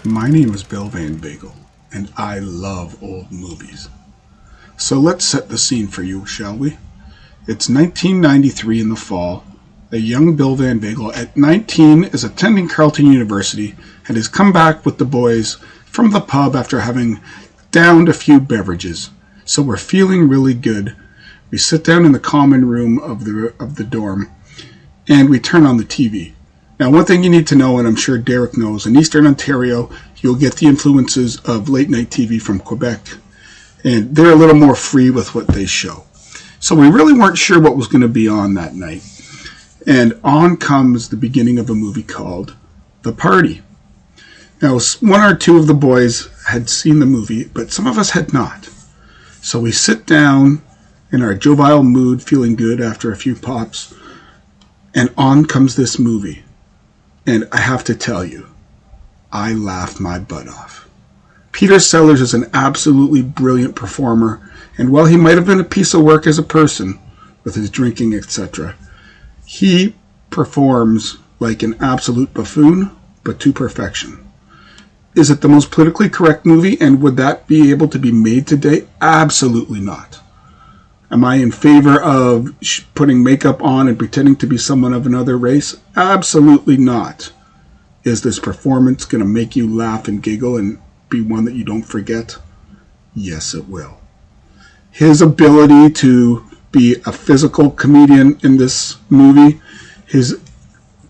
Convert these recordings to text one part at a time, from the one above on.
My name is Bill Van Veghel, and I love old movies. So let's set the scene for you, shall we? It's 1993 in the fall. A young Bill Van Veghel at 19 is attending Carleton University and has come back with the boys from the pub after having downed a few beverages. So we're feeling really good. We sit down in the common room of the dorm and we turn on the TV. Now, one thing you need to know, and I'm sure Derek knows, in Eastern Ontario, you'll get the influences of late-night TV from Quebec, and they're a little more free with what they show. So we really weren't sure what was going to be on that night. And on comes the beginning of a movie called The Party. Now, one or two of the boys had seen the movie, but some of us had not. So we sit down in our jovial mood, feeling good after a few pops, and on comes this movie. And I have to tell you, I laughed my butt off. Peter Sellers is an absolutely brilliant performer, and while he might have been a piece of work as a person, with his drinking, etc., he performs like an absolute buffoon, but to perfection. Is it the most politically correct movie, and would that be able to be made today? Absolutely not. Am I in favor of putting makeup on and pretending to be someone of another race? Absolutely not. Is this performance going to make you laugh and giggle and be one that you don't forget? Yes, it will. His ability to be a physical comedian in this movie, his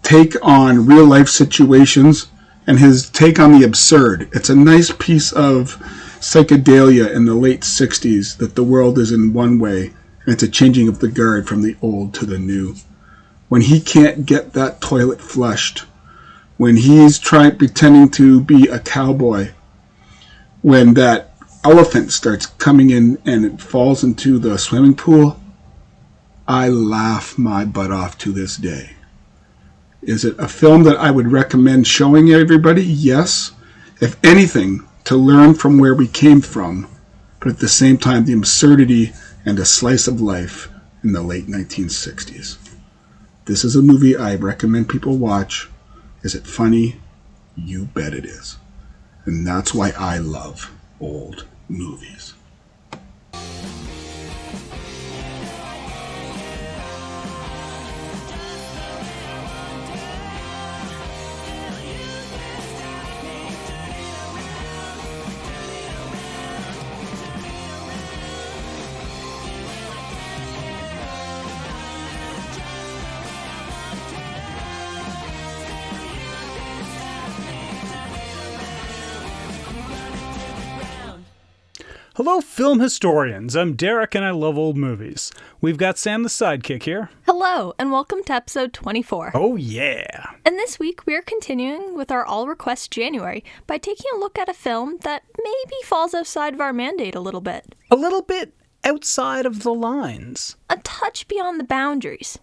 take on real life situations, and his take on the absurd. It's a nice piece of psychedelia in the late 60s that the world is in one way, and it's a changing of the guard from the old to the new. When he can't get that toilet flushed, when he's pretending to be a cowboy, when that elephant starts coming in and it falls into the swimming pool, I laugh my butt off to this day. Is it a film that I would recommend showing everybody? Yes. If anything, to learn from where we came from, but at the same time the absurdity and a slice of life in the late 1960s. This is a movie I recommend people watch. Is it funny? You bet it is. And that's why I love old movies. Hello, film historians. I'm Derek, and I love old movies. We've got Sam the sidekick here. Hello, and welcome to episode 24. Oh, yeah. And this week, we're continuing with our All Request January by taking a look at a film that maybe falls outside of our mandate a little bit. A little bit outside of the lines. A touch beyond the boundaries.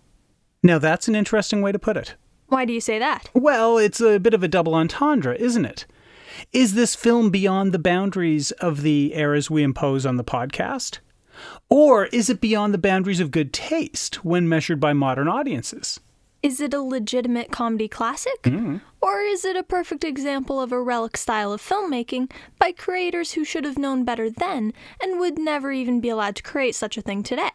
Now, that's an interesting way to put it. Why do you say that? Well, it's a bit of a double entendre, isn't it? Is this film beyond the boundaries of the eras we impose on the podcast? Or is it beyond the boundaries of good taste when measured by modern audiences? Is it a legitimate comedy classic? Or is it a perfect example of a relic style of filmmaking by creators who should have known better then and would never even be allowed to create such a thing today?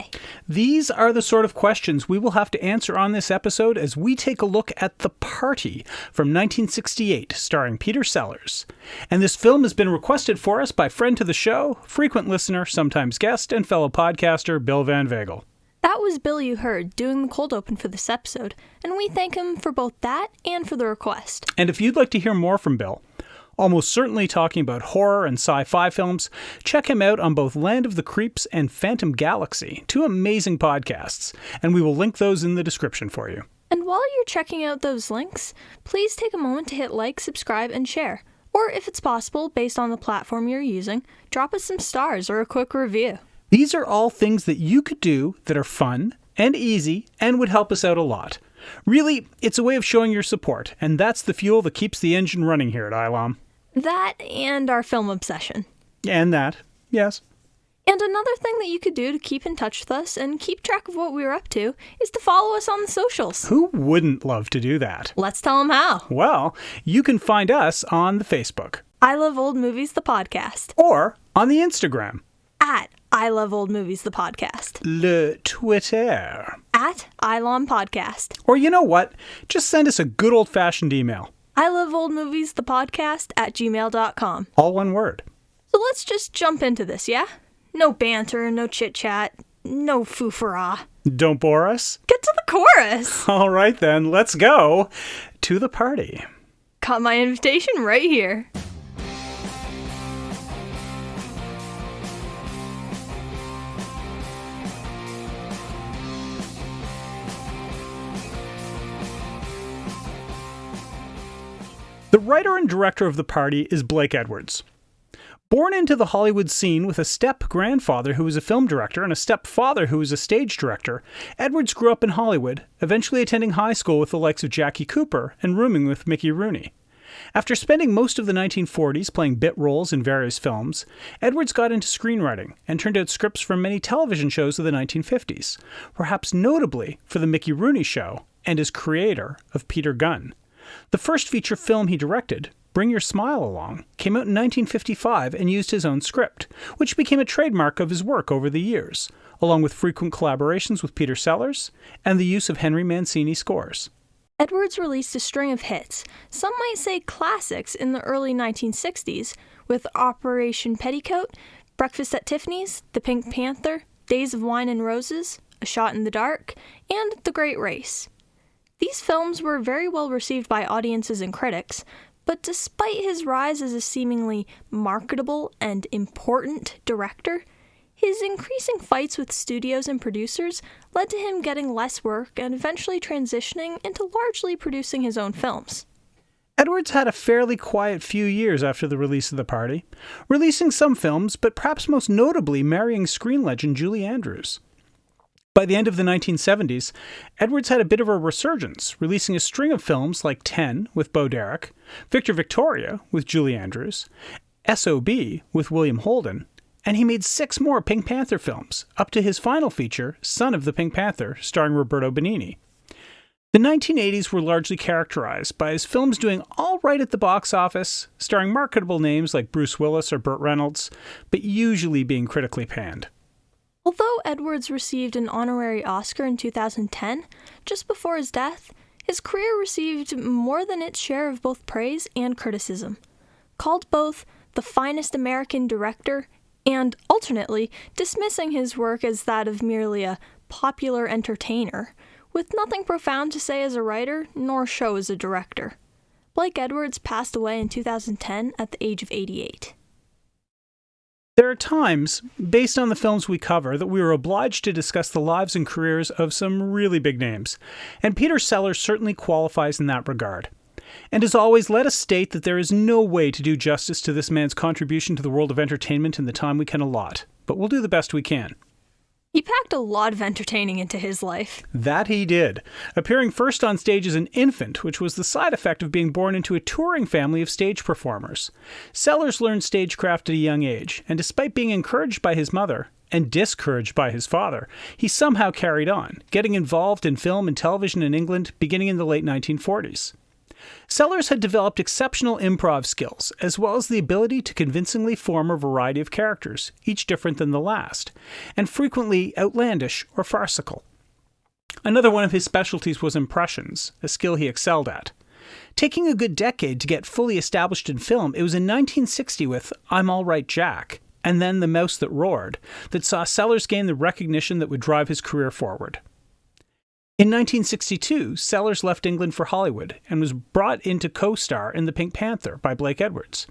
These are the sort of questions we will have to answer on this episode as we take a look at The Party from 1968, starring Peter Sellers. And this film has been requested for us by friend to the show, frequent listener, sometimes guest, and fellow podcaster Bill Van Veghel. That was Bill you heard doing the cold open for this episode, and we thank him for both that and for the request. And if you'd like to hear more from Bill, almost certainly talking about horror and sci-fi films, check him out on both Land of the Creeps and Phantom Galaxy, two amazing podcasts, and we will link those in the description for you. And while you're checking out those links, please take a moment to hit like, subscribe, and share. Or if it's possible, based on the platform you're using, drop us some stars or a quick review. These are all things that you could do that are fun and easy and would help us out a lot. Really, it's a way of showing your support, and that's the fuel that keeps the engine running here at ILOM. That and our film obsession. And that, yes. And another thing that you could do to keep in touch with us and keep track of what we're up to is to follow us on the socials. Who wouldn't love to do that? Let's tell them how. Well, you can find us on the Facebook. I Love Old Movies, the podcast. Or on the Instagram. At I Love Old Movies, the podcast. Le Twitter. At ILOM podcast. Or you know what? Just send us a good old-fashioned email. I Love Old Movies, the podcast at gmail.com. All one word. So let's just jump into this, yeah? No banter, no chit-chat, no foo-fa-ra. Don't bore us? Get to the chorus! All right then, let's go to the party. Got my invitation right here. The writer and director of the party is Blake Edwards. Born into the Hollywood scene with a step-grandfather who was a film director and a step-father who was a stage director, Edwards grew up in Hollywood, eventually attending high school with the likes of Jackie Cooper and rooming with Mickey Rooney. After spending most of the 1940s playing bit roles in various films, Edwards got into screenwriting and turned out scripts for many television shows of the 1950s, perhaps notably for The Mickey Rooney Show and is creator of Peter Gunn. The first feature film he directed, Bring Your Smile Along, came out in 1955 and used his own script, which became a trademark of his work over the years, along with frequent collaborations with Peter Sellers and the use of Henry Mancini scores. Edwards released a string of hits, some might say classics, in the early 1960s, with Operation Petticoat, Breakfast at Tiffany's, The Pink Panther, Days of Wine and Roses, A Shot in the Dark, and The Great Race. These films were very well received by audiences and critics, but despite his rise as a seemingly marketable and important director, his increasing fights with studios and producers led to him getting less work and eventually transitioning into largely producing his own films. Edwards had a fairly quiet few years after the release of The Party, releasing some films, but perhaps most notably marrying screen legend Julie Andrews. By the end of the 1970s, Edwards had a bit of a resurgence, releasing a string of films like 10 with Bo Derek, Victor Victoria with Julie Andrews, S.O.B. with William Holden, and he made 6 more Pink Panther films, up to his final feature, Son of the Pink Panther, starring Roberto Benigni. The 1980s were largely characterized by his films doing all right at the box office, starring marketable names like Bruce Willis or Burt Reynolds, but usually being critically panned. Although Edwards received an honorary Oscar in 2010, just before his death, his career received more than its share of both praise and criticism. Called both the finest American director and, alternately, dismissing his work as that of merely a popular entertainer, with nothing profound to say as a writer nor show as a director. Blake Edwards passed away in 2010 at the age of 88. There are times, based on the films we cover, that we are obliged to discuss the lives and careers of some really big names, and Peter Sellers certainly qualifies in that regard. And as always, let us state that there is no way to do justice to this man's contribution to the world of entertainment in the time we can allot, but we'll do the best we can. He packed a lot of entertaining into his life. That he did, appearing first on stage as an infant, which was the side effect of being born into a touring family of stage performers. Sellers learned stagecraft at a young age, and despite being encouraged by his mother, and discouraged by his father, he somehow carried on, getting involved in film and television in England beginning in the late 1940s. Sellers had developed exceptional improv skills, as well as the ability to convincingly form a variety of characters, each different than the last, and frequently outlandish or farcical. Another one of his specialties was impressions, a skill he excelled at. Taking a good decade to get fully established in film, it was in 1960 with I'm All Right, Jack, and then The Mouse That Roared, that saw Sellers gain the recognition that would drive his career forward. In 1962, Sellers left England for Hollywood and was brought in to co-star in The Pink Panther by Blake Edwards.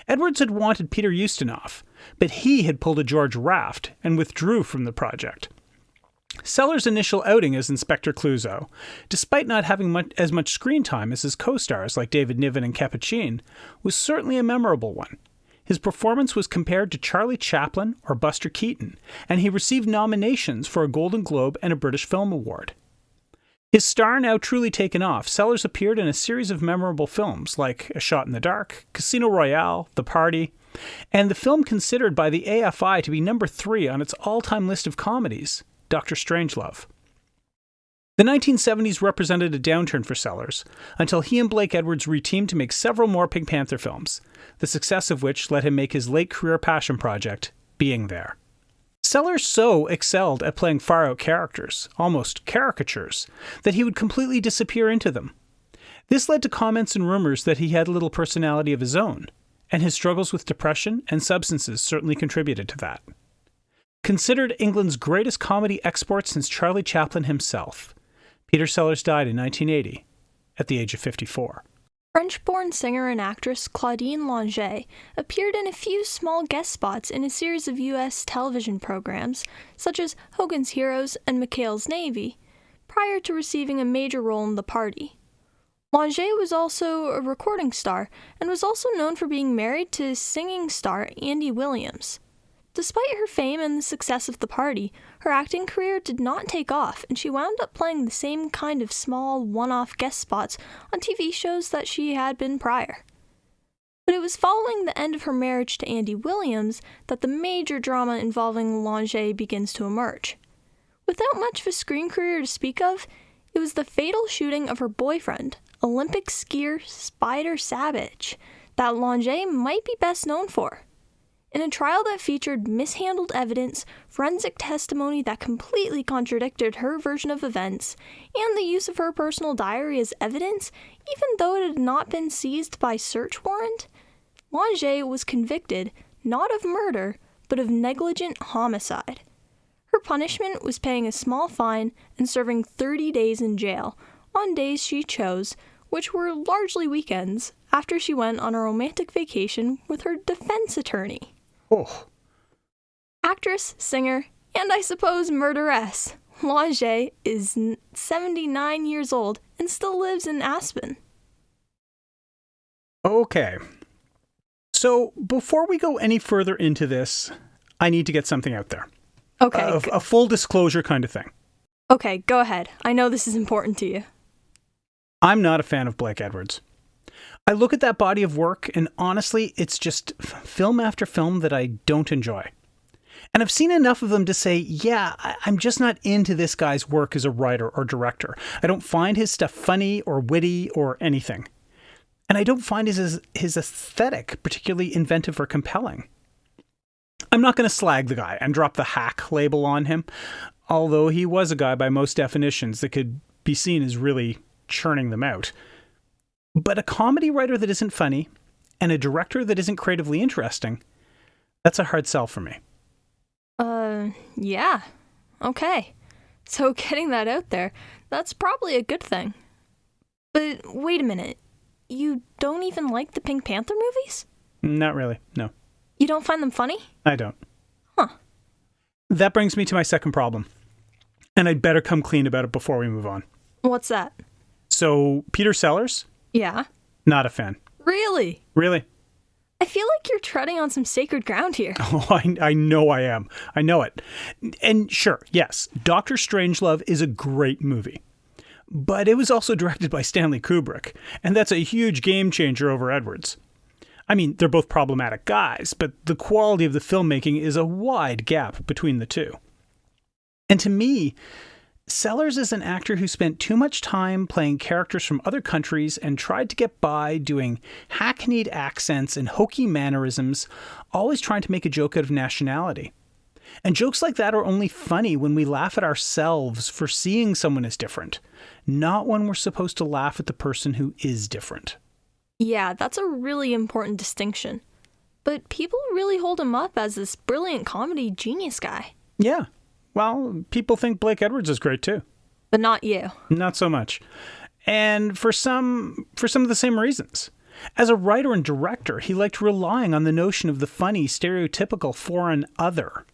Edwards had wanted Peter Ustinov, but he had pulled a George Raft and withdrew from the project. Sellers' initial outing as Inspector Clouseau, despite not having as much screen time as his co-stars like David Niven and Capuchin, was certainly a memorable one. His performance was compared to Charlie Chaplin or Buster Keaton, and he received nominations for a Golden Globe and a British Film Award. His star now truly taken off, Sellers appeared in a series of memorable films like A Shot in the Dark, Casino Royale, The Party, and the film considered by the AFI to be number 3 on its all-time list of comedies, Dr. Strangelove. The 1970s represented a downturn for Sellers, until he and Blake Edwards reteamed to make several more Pink Panther films, the success of which let him make his late career passion project, Being There. Sellers so excelled at playing far-out characters, almost caricatures, that he would completely disappear into them. This led to comments and rumors that he had little personality of his own, and his struggles with depression and substances certainly contributed to that. Considered England's greatest comedy export since Charlie Chaplin himself, Peter Sellers died in 1980, at the age of 54. French-born singer and actress Claudine Longet appeared in a few small guest spots in a series of U.S. television programs, such as Hogan's Heroes and McHale's Navy, prior to receiving a major role in The Party. Longet was also a recording star, and was also known for being married to singing star Andy Williams. Despite her fame and the success of The Party, her acting career did not take off, and she wound up playing the same kind of small, one-off guest spots on TV shows that she had been prior. But it was following the end of her marriage to Andy Williams that the major drama involving Longet begins to emerge. Without much of a screen career to speak of, it was the fatal shooting of her boyfriend, Olympic skier Spider Savage, that Longet might be best known for. In a trial that featured mishandled evidence, forensic testimony that completely contradicted her version of events, and the use of her personal diary as evidence, even though it had not been seized by search warrant, Longet was convicted not of murder, but of negligent homicide. Her punishment was paying a small fine and serving 30 days in jail, on days she chose, which were largely weekends, after she went on a romantic vacation with her defense attorney. Oh. Actress, singer, and I suppose murderess, Longet is 79 years old and still lives in Aspen. Okay. So, before we go any further into this, I need to get something out there. Okay. A full disclosure kind of thing. Okay, go ahead. I know this is important to you. I'm not a fan of Blake Edwards. I look at that body of work, and honestly, it's just film after film that I don't enjoy. And I've seen enough of them to say, yeah, I'm just not into this guy's work as a writer or director. I don't find his stuff funny or witty or anything. And I don't find his aesthetic particularly inventive or compelling. I'm not going to slag the guy and drop the hack label on him, although he was a guy by most definitions that could be seen as really churning them out. But a comedy writer that isn't funny and a director that isn't creatively interesting, that's a hard sell for me. Yeah. Okay. So getting that out there, that's probably a good thing. But wait a minute. You don't even like the Pink Panther movies? Not really, no. You don't find them funny? I don't. Huh. That brings me to my second problem. And I'd better come clean about it before we move on. What's that? So, Peter Sellers? Yeah. Not a fan. Really? Really? I feel like you're treading on some sacred ground here. Oh, I know I am. I know it. And sure, yes, Dr. Strangelove is a great movie. But it was also directed by Stanley Kubrick, and that's a huge game changer over Edwards. I mean, they're both problematic guys, but the quality of the filmmaking is a wide gap between the two. And to me, Sellers is an actor who spent too much time playing characters from other countries and tried to get by doing hackneyed accents and hokey mannerisms, always trying to make a joke out of nationality. And jokes like that are only funny when we laugh at ourselves for seeing someone as different, not when we're supposed to laugh at the person who is different. Yeah, that's a really important distinction. But people really hold him up as this brilliant comedy genius guy. Yeah. Well, people think Blake Edwards is great too. But not you. Not so much. And for some of the same reasons. As a writer and director, he liked relying on the notion of the funny, stereotypical foreign other.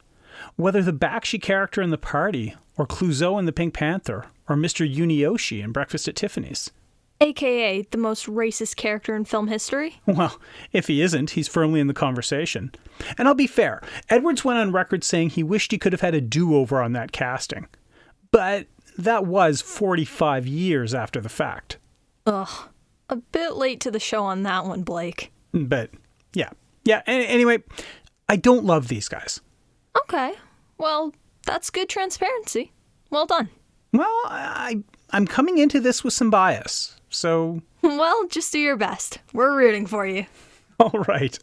Whether the Bakshi character in The Party, or Clouseau in The Pink Panther, or Mr. Yunioshi in Breakfast at Tiffany's. AKA the most racist character in film history? Well, if he isn't, he's firmly in the conversation. And I'll be fair, Edwards went on record saying he wished he could have had a do-over on that casting. But that was 45 years after the fact. Ugh, a bit late to the show on that one, Blake. But, yeah. Anyway, I don't love these guys. Okay, well, that's good transparency. Well done. Well, I I'm coming into this with some bias, so... Well, just do your best. We're rooting for you. All right.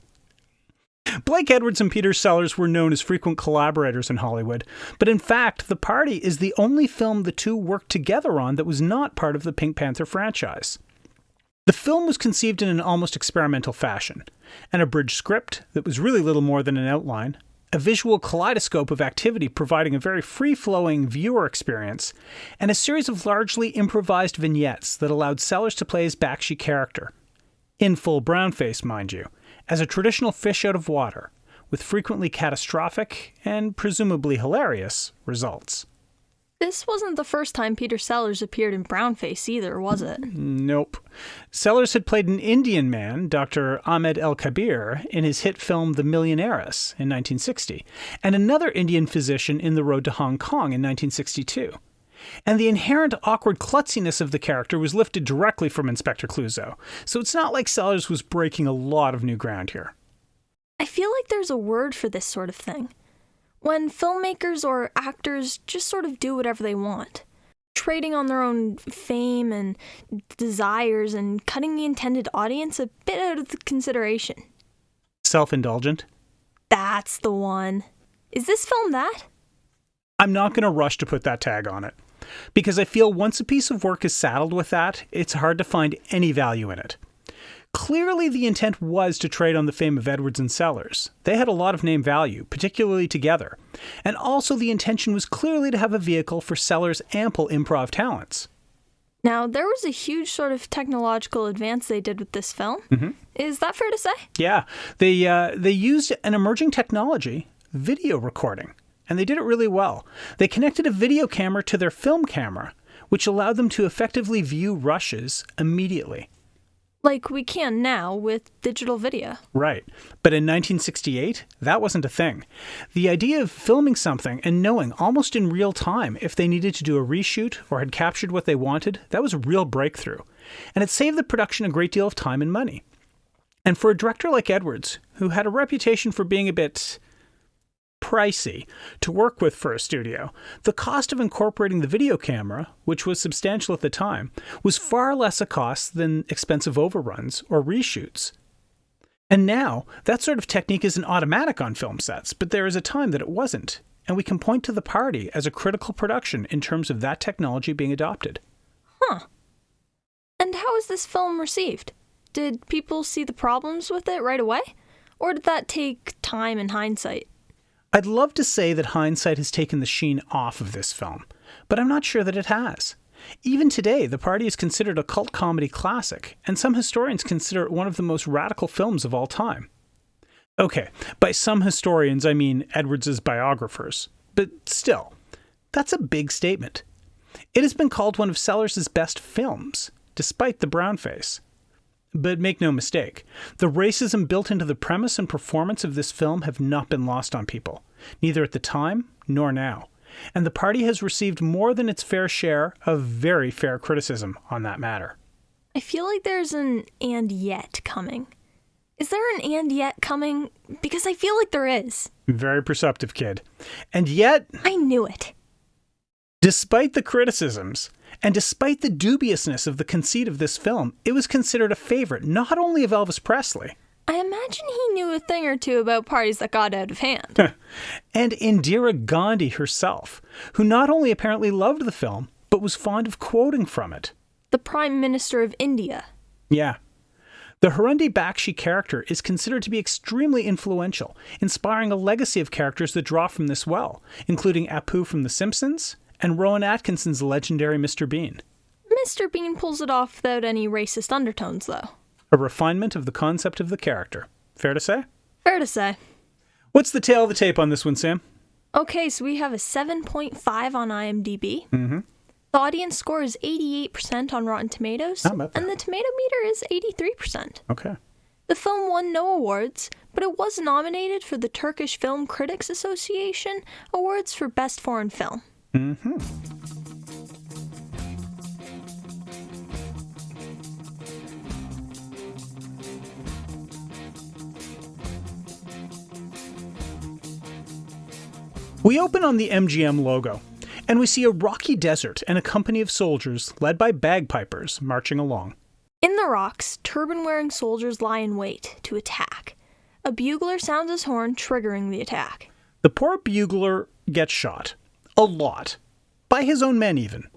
Blake Edwards and Peter Sellers were known as frequent collaborators in Hollywood, but in fact, The Party is the only film the two worked together on that was not part of the Pink Panther franchise. The film was conceived in an almost experimental fashion, an abridged script that was really little more than an outline, a visual kaleidoscope of activity providing a very free-flowing viewer experience, and a series of largely improvised vignettes that allowed Sellers to play his Bakshi character, in full brownface, mind you, as a traditional fish out of water, with frequently catastrophic and presumably hilarious results. This wasn't the first time Peter Sellers appeared in brownface either, was it? Nope. Sellers had played an Indian man, Dr. Ahmed El-Kabir, in his hit film The Millionaires in 1960, and another Indian physician in The Road to Hong Kong in 1962. And the inherent awkward klutziness of the character was lifted directly from Inspector Clouseau, so it's not like Sellers was breaking a lot of new ground here. I feel like there's a word for this sort of thing. When filmmakers or actors just sort of do whatever they want, trading on their own fame and desires and cutting the intended audience a bit out of consideration. Self-indulgent? That's the one. Is this film that? I'm not going to rush to put that tag on it, because I feel once a piece of work is saddled with that, it's hard to find any value in it. Clearly, the intent was to trade on the fame of Edwards and Sellers. They had a lot of name value, particularly together. And also the intention was clearly to have a vehicle for Sellers' ample improv talents. Now, there was a huge sort of technological advance they did with this film. Mm-hmm. Is that fair to say? Yeah. They used an emerging technology, video recording, and they did it really well. They connected a video camera to their film camera, which allowed them to effectively view rushes immediately. Like we can now with digital video. Right. But in 1968, that wasn't a thing. The idea of filming something and knowing almost in real time if they needed to do a reshoot or had captured what they wanted, that was a real breakthrough. And it saved the production a great deal of time and money. And for a director like Edwards, who had a reputation for being a bit pricey to work with for a studio, the cost of incorporating the video camera, which was substantial at the time, was far less a cost than expensive overruns or reshoots. And now, that sort of technique isn't automatic on film sets, but there is a time that it wasn't, and we can point to The Party as a critical production in terms of that technology being adopted. Huh. And how is this film received? Did people see the problems with it right away? Or did that take time and hindsight? I'd love to say that hindsight has taken the sheen off of this film, but I'm not sure that it has. Even today, The Party is considered a cult comedy classic, and some historians consider it one of the most radical films of all time. Okay, by some historians I mean Edwards' biographers, but still, that's a big statement. It has been called one of Sellers' best films, despite the brownface. But make no mistake, the racism built into the premise and performance of this film have not been lost on people, neither at the time nor now. And The Party has received more than its fair share of very fair criticism on that matter. I feel like there's an and yet coming. Is there an and yet coming? Because I feel like there is. Very perceptive, kid. And yet... I knew it. Despite the criticisms, and despite the dubiousness of the conceit of this film, it was considered a favorite not only of Elvis Presley. I imagine he knew a thing or two about parties that got out of hand. And Indira Gandhi herself, who not only apparently loved the film, but was fond of quoting from it. The Prime Minister of India. Yeah. The Harundi Bakshi character is considered to be extremely influential, inspiring a legacy of characters that draw from this well, including Apu from The Simpsons, and Rowan Atkinson's legendary Mr. Bean. Mr. Bean pulls it off without any racist undertones, though. A refinement of the concept of the character. Fair to say? Fair to say. What's the tail of the tape on this one, Sam? Okay, so we have a 7.5 on IMDb. Mm-hmm. The audience score is 88% on Rotten Tomatoes. How about that? And the tomato meter is 83%. Okay. The film won no awards, but it was nominated for the Turkish Film Critics Association Awards for Best Foreign Film. Mm-hmm. We open on the MGM logo. And we see a rocky desert and a company of soldiers led by bagpipers marching along. In the rocks, turban-wearing soldiers lie in wait to attack. A bugler sounds his horn, triggering the attack. The poor bugler gets shot. A lot. By his own men, even.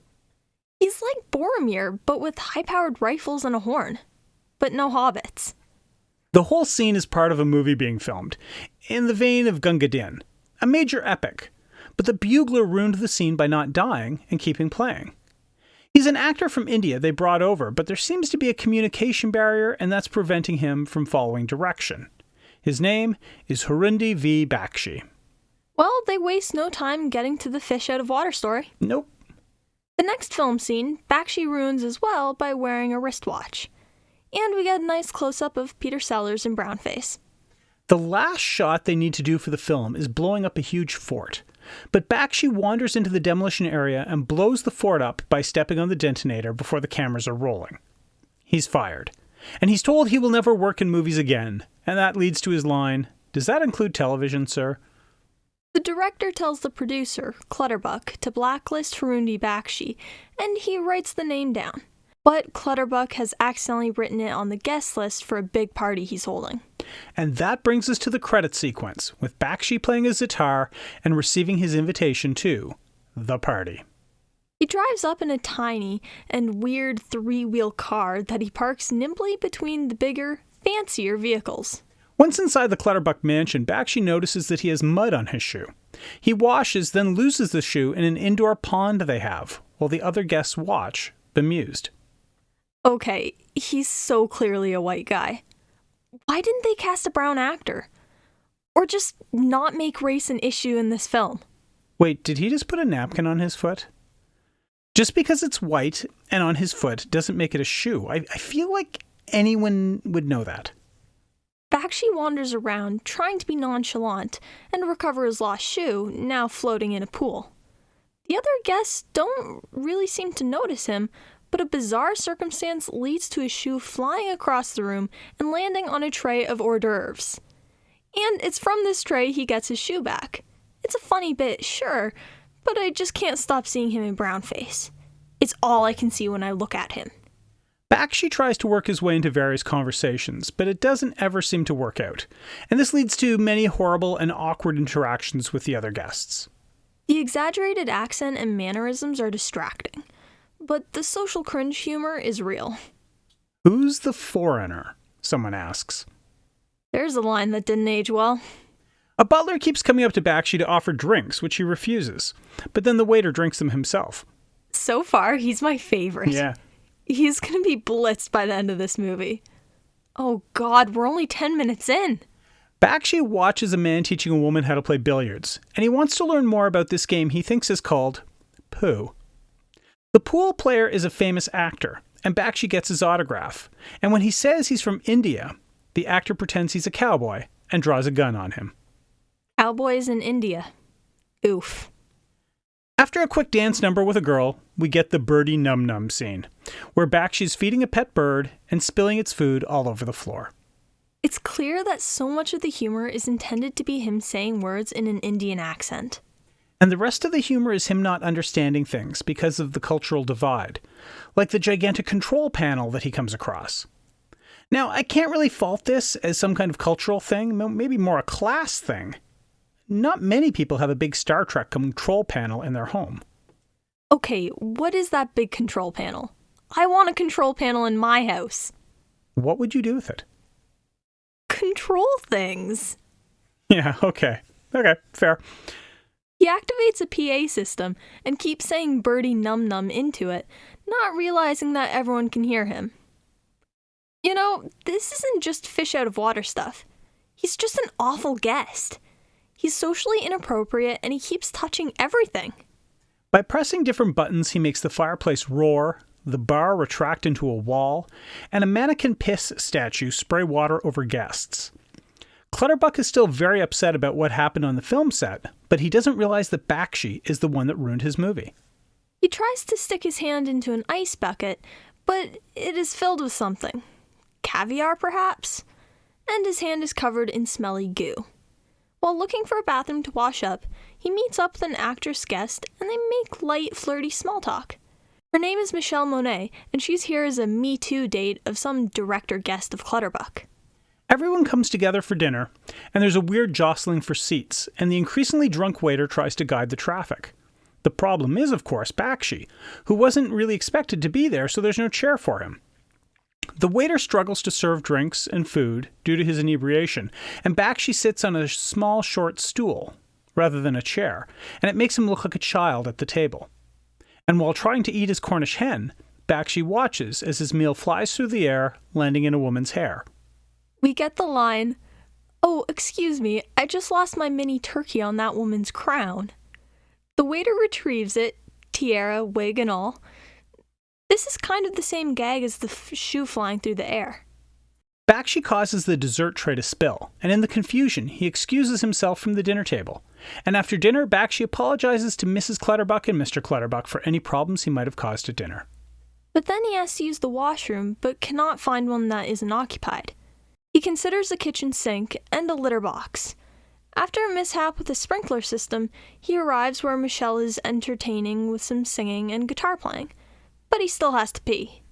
He's like Boromir, but with high-powered rifles and a horn. But no hobbits. The whole scene is part of a movie being filmed, in the vein of Gunga Din, a major epic. But the bugler ruined the scene by not dying and keeping playing. He's an actor from India they brought over, but there seems to be a communication barrier, and that's preventing him from following direction. His name is Hurundi V. Bakshi. Well, they waste no time getting to the fish out of water story. Nope. The next film scene, Bakshi ruins as well by wearing a wristwatch. And we get a nice close-up of Peter Sellers in brownface. The last shot they need to do for the film is blowing up a huge fort. But Bakshi wanders into the demolition area and blows the fort up by stepping on the detonator before the cameras are rolling. He's fired. And he's told he will never work in movies again. And that leads to his line, "Does that include television, sir?" The director tells the producer, Clutterbuck, to blacklist Hurundi Bakshi, and he writes the name down. But Clutterbuck has accidentally written it on the guest list for a big party he's holding. And that brings us to the credit sequence, with Bakshi playing his guitar and receiving his invitation to the party. He drives up in a tiny and weird three-wheel car that he parks nimbly between the bigger, fancier vehicles. Once inside the Clutterbuck mansion, Bakshi notices that he has mud on his shoe. He washes, then loses the shoe in an indoor pond they have, while the other guests watch, bemused. Okay, he's so clearly a white guy. Why didn't they cast a brown actor? Or just not make race an issue in this film? Wait, did he just put a napkin on his foot? Just because it's white and on his foot doesn't make it a shoe. I feel like anyone would know that. Bakshi wanders around, trying to be nonchalant and recover his lost shoe, now floating in a pool. The other guests don't really seem to notice him, but a bizarre circumstance leads to his shoe flying across the room and landing on a tray of hors d'oeuvres. And it's from this tray he gets his shoe back. It's a funny bit, sure, but I just can't stop seeing him in brownface. It's all I can see when I look at him. Bakshi tries to work his way into various conversations, but it doesn't ever seem to work out. And this leads to many horrible and awkward interactions with the other guests. The exaggerated accent and mannerisms are distracting, but the social cringe humor is real. Who's the foreigner? Someone asks. There's a line that didn't age well. A butler keeps coming up to Bakshi to offer drinks, which he refuses, but then the waiter drinks them himself. So far, he's my favorite. Yeah. He's gonna be blitzed by the end of this movie. Oh God, we're only 10 minutes in. Bakshi watches a man teaching a woman how to play billiards, and he wants to learn more about this game he thinks is called Pooh. The pool player is a famous actor, and Bakshi gets his autograph. And when he says he's from India, the actor pretends he's a cowboy and draws a gun on him. Cowboys in India. Oof. After a quick dance number with a girl, we get the birdie num-num scene, where Bakshi's feeding a pet bird and spilling its food all over the floor. It's clear that so much of the humor is intended to be him saying words in an Indian accent. And the rest of the humor is him not understanding things because of the cultural divide, like the gigantic control panel that he comes across. Now, I can't really fault this as some kind of cultural thing, maybe more a class thing. Not many people have a big Star Trek control panel in their home. Okay, what is that big control panel? I want a control panel in my house. What would you do with it? Control things. Yeah, okay, fair. He activates a PA system and keeps saying birdie num-num into it, not realizing that everyone can hear him. You know, this isn't just fish out of water stuff. He's just an awful guest. He's socially inappropriate and he keeps touching everything. By pressing different buttons, he makes the fireplace roar, the bar retract into a wall, and a mannequin piss statue spray water over guests. Clutterbuck is still very upset about what happened on the film set, but he doesn't realize that Bakshi is the one that ruined his movie. He tries to stick his hand into an ice bucket, but it is filled with something. Caviar, perhaps? And his hand is covered in smelly goo. While looking for a bathroom to wash up, he he meets up with an actress guest and they make light, flirty small talk. Her name is Michelle Monet, and she's here as a Me Too date of some director guest of Clutterbuck. Everyone comes together for dinner, and there's a weird jostling for seats, and the increasingly drunk waiter tries to guide the traffic. The problem is, of course, Bakshi, who wasn't really expected to be there, so there's no chair for him. The waiter struggles to serve drinks and food due to his inebriation, and Bakshi sits on a small, short stool, rather than a chair, and it makes him look like a child at the table. And while trying to eat his Cornish hen, Bakshi watches as his meal flies through the air, landing in a woman's hair. We get the line, "Oh, excuse me, I just lost my mini turkey on that woman's crown." The waiter retrieves it, tiara, wig, and all. This is kind of the same gag as the shoe flying through the air. Bakshi causes the dessert tray to spill, and in the confusion, he excuses himself from the dinner table. And after dinner, Bakshi apologizes to Mrs. Clutterbuck and Mr. Clutterbuck for any problems he might have caused at dinner. But then he has to use the washroom, but cannot find one that isn't occupied. He considers a kitchen sink and a litter box. After a mishap with the sprinkler system, he arrives where Michelle is entertaining with some singing and guitar playing. But he still has to pee.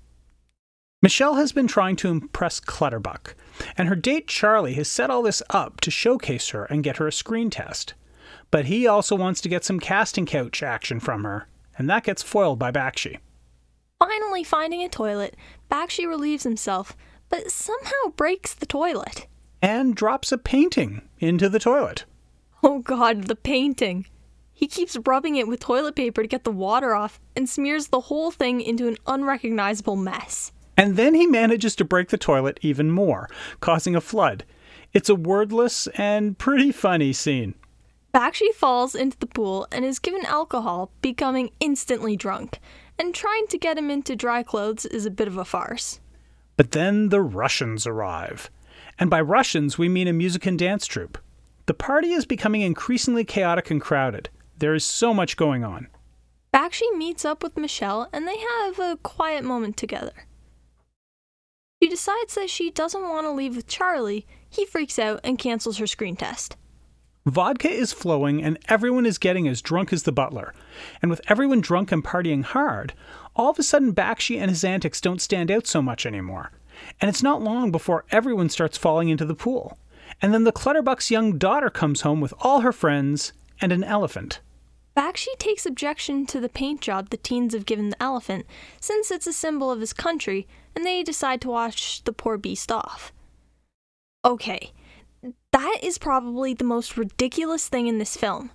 Michelle has been trying to impress Clutterbuck, and her date Charlie has set all this up to showcase her and get her a screen test. But he also wants to get some casting couch action from her, and that gets foiled by Bakshi. Finally finding a toilet, Bakshi relieves himself, but somehow breaks the toilet. And drops a painting into the toilet. Oh God, the painting. He keeps rubbing it with toilet paper to get the water off and smears the whole thing into an unrecognizable mess. And then he manages to break the toilet even more, causing a flood. It's a wordless and pretty funny scene. Bakshi falls into the pool and is given alcohol, becoming instantly drunk, and trying to get him into dry clothes is a bit of a farce. But then the Russians arrive. And by Russians, we mean a music and dance troupe. The party is becoming increasingly chaotic and crowded. There is so much going on. Bakshi meets up with Michelle and they have a quiet moment together. She decides that she doesn't want to leave with Charlie. He freaks out and cancels her screen test. Vodka is flowing and everyone is getting as drunk as the butler. And with everyone drunk and partying hard, all of a sudden Bakshi and his antics don't stand out so much anymore. And it's not long before everyone starts falling into the pool. And then the Clutterbuck's young daughter comes home with all her friends and an elephant. Bakshi takes objection to the paint job the teens have given the elephant, since it's a symbol of his country, and they decide to wash the poor beast off. Okay, that is probably the most ridiculous thing in this film.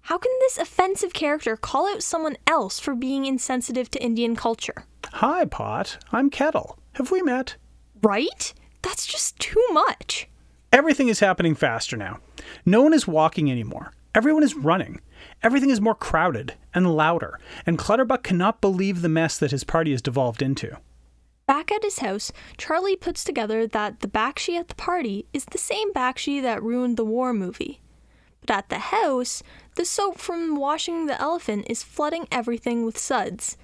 How can this offensive character call out someone else for being insensitive to Indian culture? Hi, Pot. I'm Kettle. Have we met? Right? That's just too much. Everything is happening faster now. No one is walking anymore. Everyone is running. Everything is more crowded and louder, and Clutterbuck cannot believe the mess that his party has devolved into. Back at his house, Charlie puts together that the Bakshi at the party is the same Bakshi that ruined the war movie. But at the house, the soap from washing the elephant is flooding everything with suds,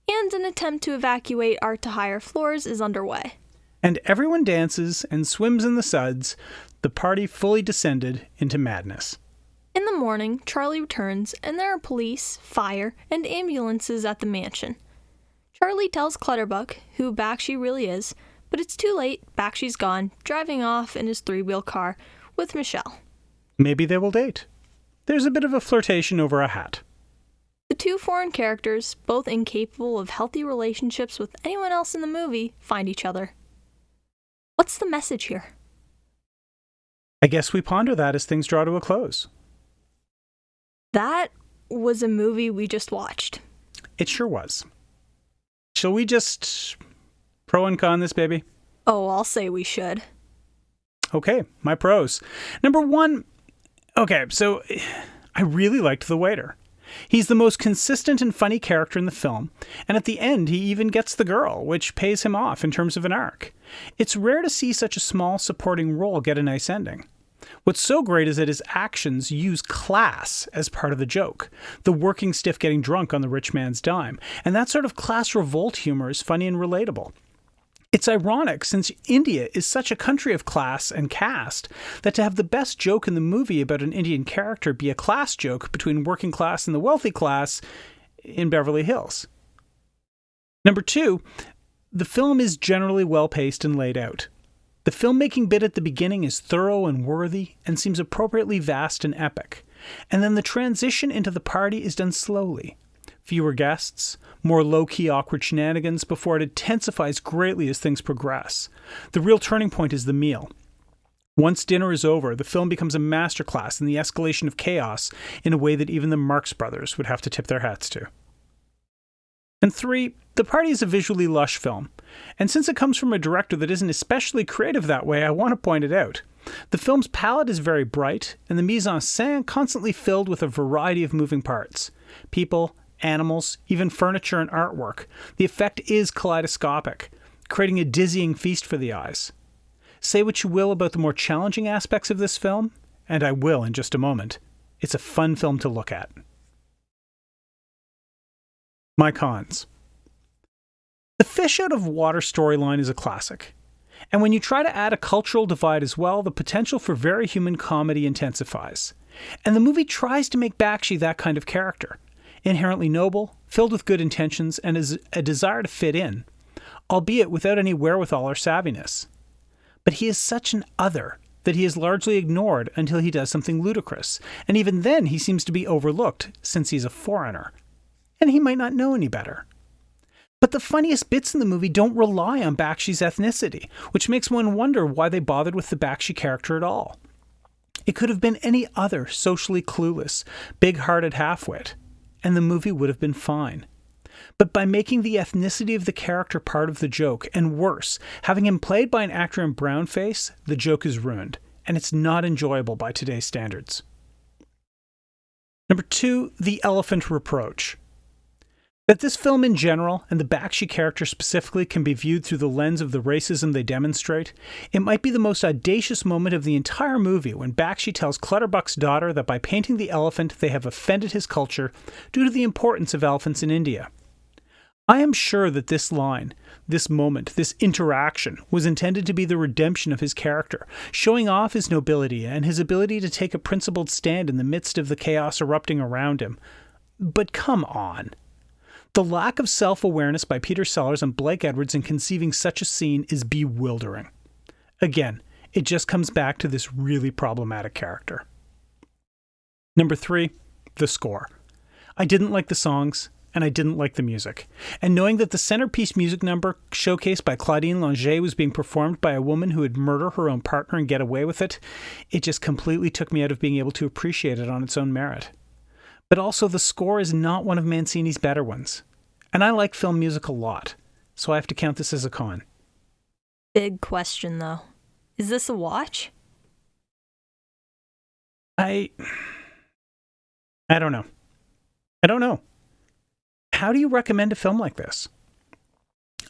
and an attempt to evacuate art to higher floors is underway. And everyone dances and swims in the suds, the party fully descended into madness. In the morning, Charlie returns, and there are police, fire, and ambulances at the mansion. Charlie tells Clutterbuck who Bakshi really is, but it's too late. Bakshi's gone, driving off in his three-wheel car with Michelle. Maybe they will date. There's a bit of a flirtation over a hat. The two foreign characters, both incapable of healthy relationships with anyone else in the movie, find each other. What's the message here? I guess we ponder that as things draw to a close. That was a movie we just watched. It sure was. Shall we just pro and con this, baby? Oh, I'll say we should. Okay, my pros. Number one, okay, so I really liked the waiter. He's the most consistent and funny character in the film, and at the end he even gets the girl, which pays him off in terms of an arc. It's rare to see such a small supporting role get a nice ending. What's so great is that his actions use class as part of the joke. The working stiff getting drunk on the rich man's dime. And that sort of class revolt humor is funny and relatable. It's ironic, since India is such a country of class and caste, that to have the best joke in the movie about an Indian character be a class joke between working class and the wealthy class in Beverly Hills. Number 2, the film is generally well-paced and laid out. The filmmaking bit at the beginning is thorough and worthy and seems appropriately vast and epic, and then the transition into the party is done slowly. Fewer guests, more low-key awkward shenanigans before it intensifies greatly as things progress. The real turning point is the meal. Once dinner is over, the film becomes a masterclass in the escalation of chaos in a way that even the Marx Brothers would have to tip their hats to. And 3, the party is a visually lush film, and since it comes from a director that isn't especially creative that way, I want to point it out. The film's palette is very bright, and the mise-en-scène constantly filled with a variety of moving parts. People, animals, even furniture and artwork. The effect is kaleidoscopic, creating a dizzying feast for the eyes. Say what you will about the more challenging aspects of this film, and I will in just a moment. It's a fun film to look at. My cons. The fish out of water storyline is a classic. And when you try to add a cultural divide as well, the potential for very human comedy intensifies. And the movie tries to make Bakshi that kind of character. Inherently noble, filled with good intentions, and is a desire to fit in, albeit without any wherewithal or savviness. But he is such an other that he is largely ignored until he does something ludicrous, and even then he seems to be overlooked since he's a foreigner. And he might not know any better. But the funniest bits in the movie don't rely on Bakshi's ethnicity, which makes one wonder why they bothered with the Bakshi character at all. It could have been any other socially clueless, big-hearted half-wit, and the movie would have been fine. But by making the ethnicity of the character part of the joke, and worse, having him played by an actor in brownface, the joke is ruined, and it's not enjoyable by today's standards. Number 2, the Elephant Reproach. That this film in general, and the Bakshi character specifically, can be viewed through the lens of the racism they demonstrate, it might be the most audacious moment of the entire movie when Bakshi tells Clutterbuck's daughter that by painting the elephant they have offended his culture due to the importance of elephants in India. I am sure that this line, this moment, this interaction was intended to be the redemption of his character, showing off his nobility and his ability to take a principled stand in the midst of the chaos erupting around him. But come on. The lack of self-awareness by Peter Sellers and Blake Edwards in conceiving such a scene is bewildering. Again, it just comes back to this really problematic character. Number 3, the score. I didn't like the songs, and I didn't like the music. And knowing that the centerpiece music number showcased by Claudine Longet was being performed by a woman who would murder her own partner and get away with it, it just completely took me out of being able to appreciate it on its own merit. But also, the score is not one of Mancini's better ones. And I like film music a lot, so I have to count this as a con. Big question, though. Is this a watch? I don't know. I don't know. How do you recommend a film like this?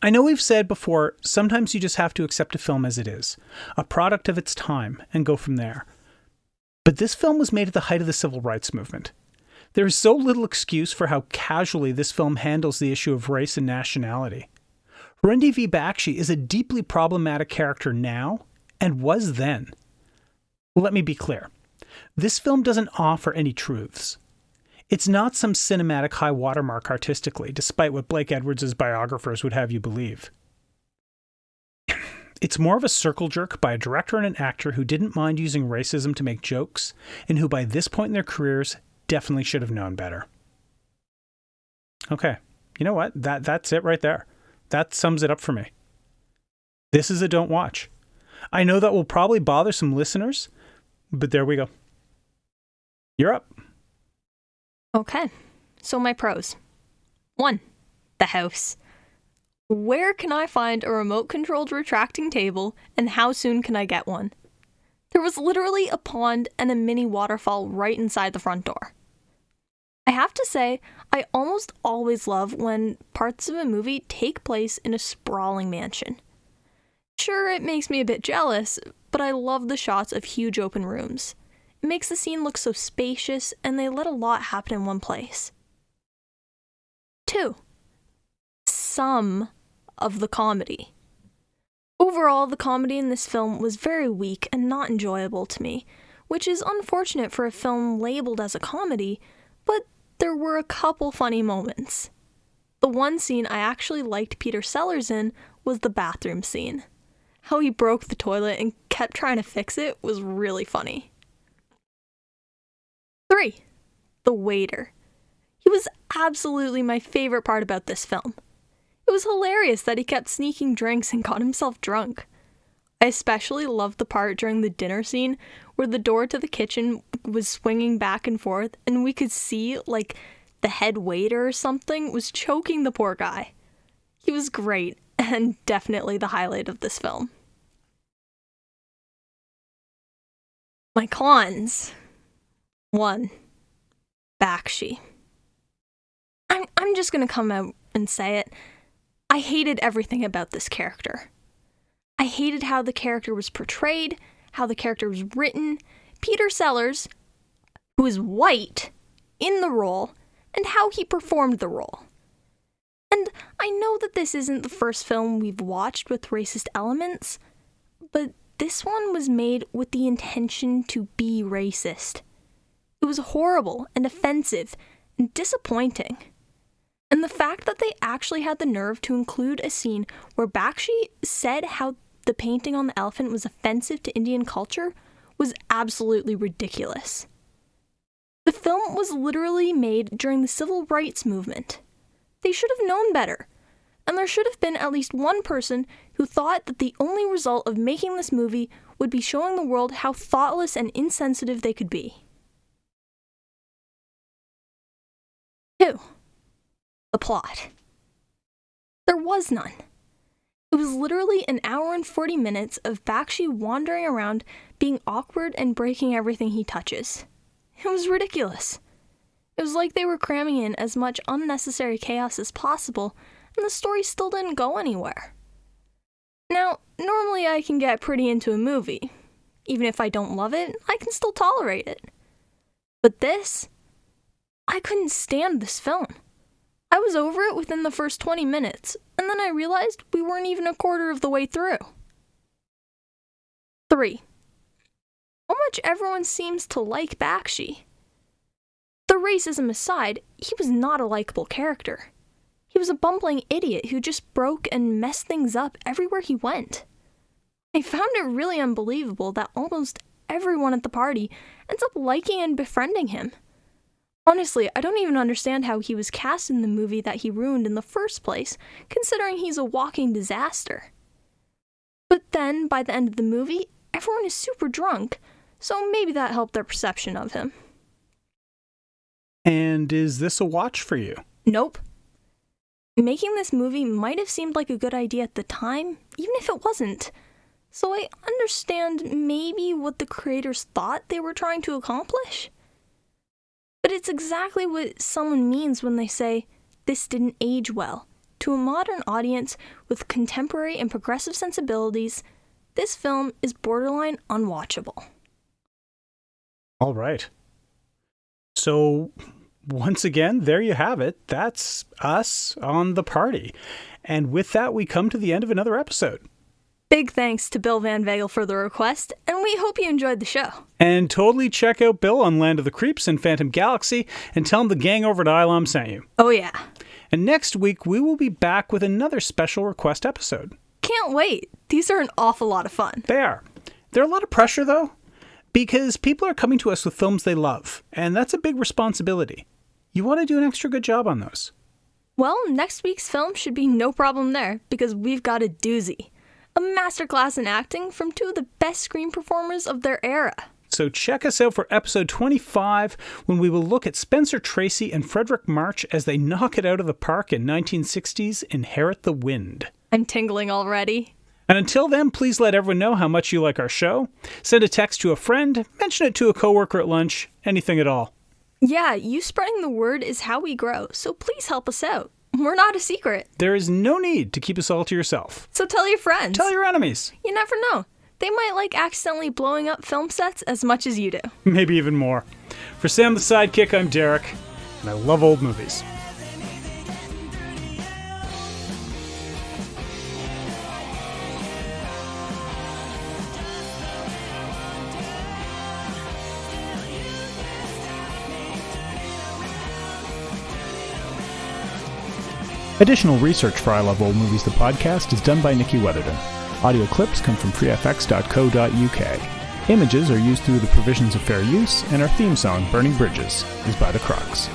I know we've said before, sometimes you just have to accept a film as it is, a product of its time, and go from there. But this film was made at the height of the civil rights movement. There is so little excuse for how casually this film handles the issue of race and nationality. Harundi V. Bakshi is a deeply problematic character now, and was then. Let me be clear. This film doesn't offer any truths. It's not some cinematic high watermark artistically, despite what Blake Edwards' biographers would have you believe. It's more of a circle jerk by a director and an actor who didn't mind using racism to make jokes, and who by this point in their careers definitely should have known better. Okay, you know what? That's it right there. That sums it up for me. This is a don't watch. I know that will probably bother some listeners, but there we go. You're up. Okay, so my pros. 1. The house. Where can I find a remote-controlled retracting table, and how soon can I get one? There was literally a pond and a mini waterfall right inside the front door. I have to say, I almost always love when parts of a movie take place in a sprawling mansion. Sure, it makes me a bit jealous, but I love the shots of huge open rooms. It makes the scene look so spacious, and they let a lot happen in one place. 2. Some of the comedy. Overall, the comedy in this film was very weak and not enjoyable to me, which is unfortunate for a film labeled as a comedy, but there were a couple funny moments. The one scene I actually liked Peter Sellers in was the bathroom scene. How he broke the toilet and kept trying to fix it was really funny. 3. The waiter. He was absolutely my favorite part about this film. It was hilarious that he kept sneaking drinks and got himself drunk. I especially loved the part during the dinner scene where the door to the kitchen was swinging back and forth and we could see, like, the head waiter or something was choking the poor guy. He was great and definitely the highlight of this film. My cons. 1. Bakshi. I'm just gonna come out and say it. I hated everything about this character. I hated how the character was portrayed, how the character was written, Peter Sellers, who is white, in the role, and how he performed the role. And I know that this isn't the first film we've watched with racist elements, but this one was made with the intention to be racist. It was horrible and offensive and disappointing. And the fact that they actually had the nerve to include a scene where Bakshi said how the painting on the elephant was offensive to Indian culture was absolutely ridiculous. The film was literally made during the civil rights movement. They should have known better, and there should have been at least one person who thought that the only result of making this movie would be showing the world how thoughtless and insensitive they could be. 2. The plot. There was none. It was literally an hour and 40 minutes of Bakshi wandering around, being awkward and breaking everything he touches. It was ridiculous. It was like they were cramming in as much unnecessary chaos as possible, and the story still didn't go anywhere. Now, normally I can get pretty into a movie. Even if I don't love it, I can still tolerate it. But this? I couldn't stand this film. I was over it within the first 20 minutes, and then I realized we weren't even a quarter of the way through. 3. How much everyone seems to like Bakshi. The racism aside, he was not a likable character. He was a bumbling idiot who just broke and messed things up everywhere he went. I found it really unbelievable that almost everyone at the party ends up liking and befriending him. Honestly, I don't even understand how he was cast in the movie that he ruined in the first place, considering he's a walking disaster. But then, by the end of the movie, everyone is super drunk, so maybe that helped their perception of him. And is this a watch for you? Nope. Making this movie might have seemed like a good idea at the time, even if it wasn't. So I understand maybe what the creators thought they were trying to accomplish. But it's exactly what someone means when they say, this didn't age well. To a modern audience with contemporary and progressive sensibilities, this film is borderline unwatchable. All right. So, once again, there you have it. That's us on The Party. And with that, we come to the end of another episode. Big thanks to Bill Van Veghel for the request, and we hope you enjoyed the show. And totally check out Bill on Land of the Creeps and Phantom Galaxy, and tell him the gang over at ILOM sent you. Oh yeah. And next week, we will be back with another special request episode. Can't wait. These are an awful lot of fun. They are. They're a lot of pressure, though, because people are coming to us with films they love, and that's a big responsibility. You want to do an extra good job on those. Well, next week's film should be no problem there, because we've got a doozy. A masterclass in acting from two of the best screen performers of their era. So check us out for episode 25, when we will look at Spencer Tracy and Frederick March as they knock it out of the park in 1960's Inherit the Wind. I'm tingling already. And until then, please let everyone know how much you like our show. Send a text to a friend, mention it to a coworker at lunch, anything at all. Yeah, you spreading the word is how we grow, so please help us out. We're not a secret. There is no need to keep us all to yourself. So tell your friends. Tell your enemies. You never know. They might like accidentally blowing up film sets as much as you do. Maybe even more. For Sam the Sidekick, I'm Derek, and I love old movies. Additional research for I Love Old Movies, the podcast, is done by Nikki Weatherden. Audio clips come from freefx.co.uk. Images are used through the provisions of fair use, and our theme song, Burning Bridges, is by The Crocs.